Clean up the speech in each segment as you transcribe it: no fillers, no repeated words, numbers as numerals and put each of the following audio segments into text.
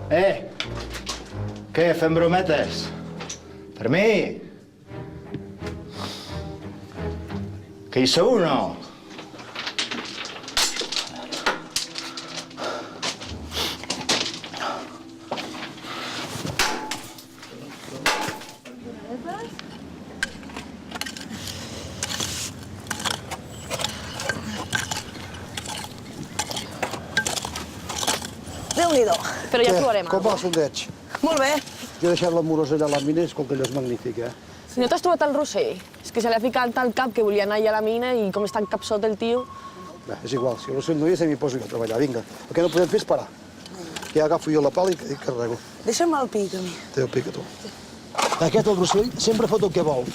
Què, fem brometes? Per mi? Que hi sou o no? Déu-n'hi-do. Però ja trobarem Com va el alguna cosa. sondeig? Molt bé. Jo he deixat l'amorosa allà a la mina, com que allò és magnífic, eh? Si no t'has trobat el Roser, és que se li ha ficat al cap que volia anar allà a la mina i com és tan capsot el tio... Bé, és igual, si el no hi és, m'hi poso jo a treballar, vinga. El que no podem fer és parar. Ja agafo jo la pala i carrego. Deixa'm el pic, a mi. Té el pic a tu. Aquest, el Rossell, sempre fot el que vol.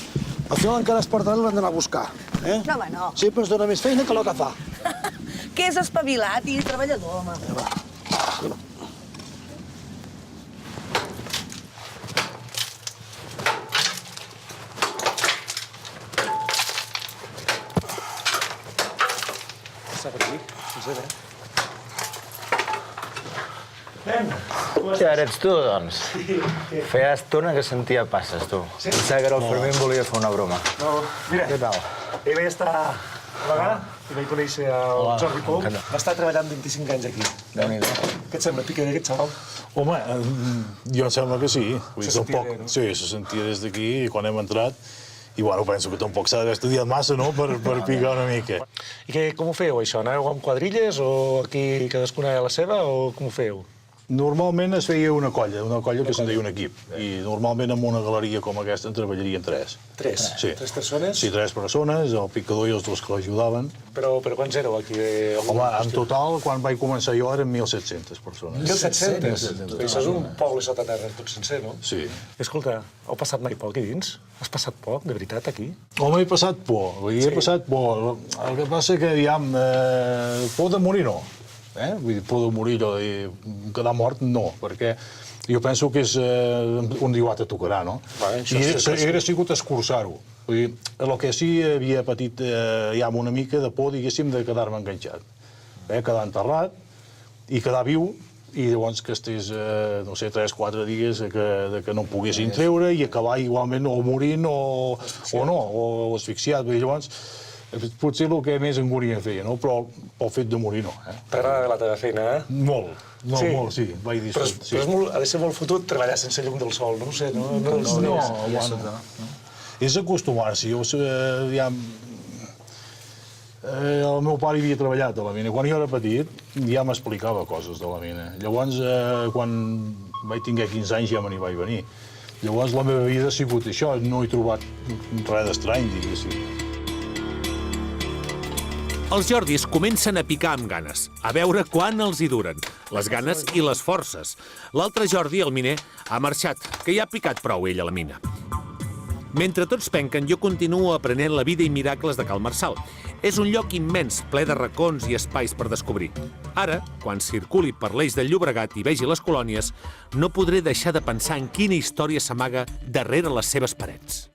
Al final encara es perdrà i l'han d'anar a buscar, eh? No, home, no. Sempre ens dona més feina que el que fa. Que és espavilat i treballador, home. Va. Ja eres tu, doncs. Feia estona que sentia passes, tu. Pensava que era el Fermín volia fer una broma. No, mira, Què tal? ell vaig estar a Bagà i vaig conèixer el Jordi Pou. Va estar treballant 25 anys aquí. Déu-n'hi-do. Què et sembla, pica aquest xaval? Home, jo em sembla que sí. Vull dir, Se sentia tampoc... bé, no? Sí, se sentia des d'aquí i quan hem entrat. I bueno, penso que tampoc s'ha d'haver estudiat massa, no?, per picar una mica. I què, com ho fèieu, això? Anàveu amb quadrilles o aquí cadascuna a la seva o com ho fèieu? Normalment es feia una colla que se'n deia un equip. I normalment en una galeria com aquesta en treballarien tres. Tres? Sí. Tres persones? Sí, tres persones, el picador i els dos que l'ajudaven. Però quants éreu aquí? Home, en total, quan vaig començar jo, eren 1.700 persones. 1.700? Això és un poble sota terra, tot sencer, no? Sí. Escolta, heu passat mai por aquí dins? Has passat por, de veritat, aquí? Home, he passat por. Vull dir, he passat por. El que passa que, aviam, por de morir no. Vull dir, por de morir o de quedar mort, no, perquè jo penso que és un dia te tocarà, no? I hauria sigut escurçar-ho. Vull dir, el que sí havia patit ja una mica de por, diguéssim, de quedar-me enganxat. Quedar enterrat i quedar viu, i llavors que estigués, no sé, 3-4 dies que no em poguessin treure i acabar igualment o morint o no, o asfixiat. Vull dir, llavors, potser el que més angúnia feia, no? Però pel fet de morir no. T'agrada la teva feina, eh? Molt, molt, sí. Vaig dir, Però ha de ser molt fotut treballar sense llum del sol, no ho sé, no? No, és acostumar-s'hi. El meu pare havia treballat a la mina. Quan jo era petit ja m'explicava coses de la mina. Llavors, quan vaig tenir 15 anys ja me n'hi vaig venir. Llavors la meva vida ha sigut això, no he trobat res d'estrany, diguéssim. Els Jordis comencen a picar amb ganes, a veure quan els hi duren, les ganes i les forces. L'altre Jordi, el miner, ha marxat, que ja ha picat prou ell a la mina. Mentre tots penquen, jo continuo aprenent la vida i miracles de Cal Marçal. És un lloc immens, ple de racons i espais per descobrir. Ara, quan circuli per l'Eix del Llobregat i vegi les colònies, no podré deixar de pensar en quina història s'amaga darrere les seves parets.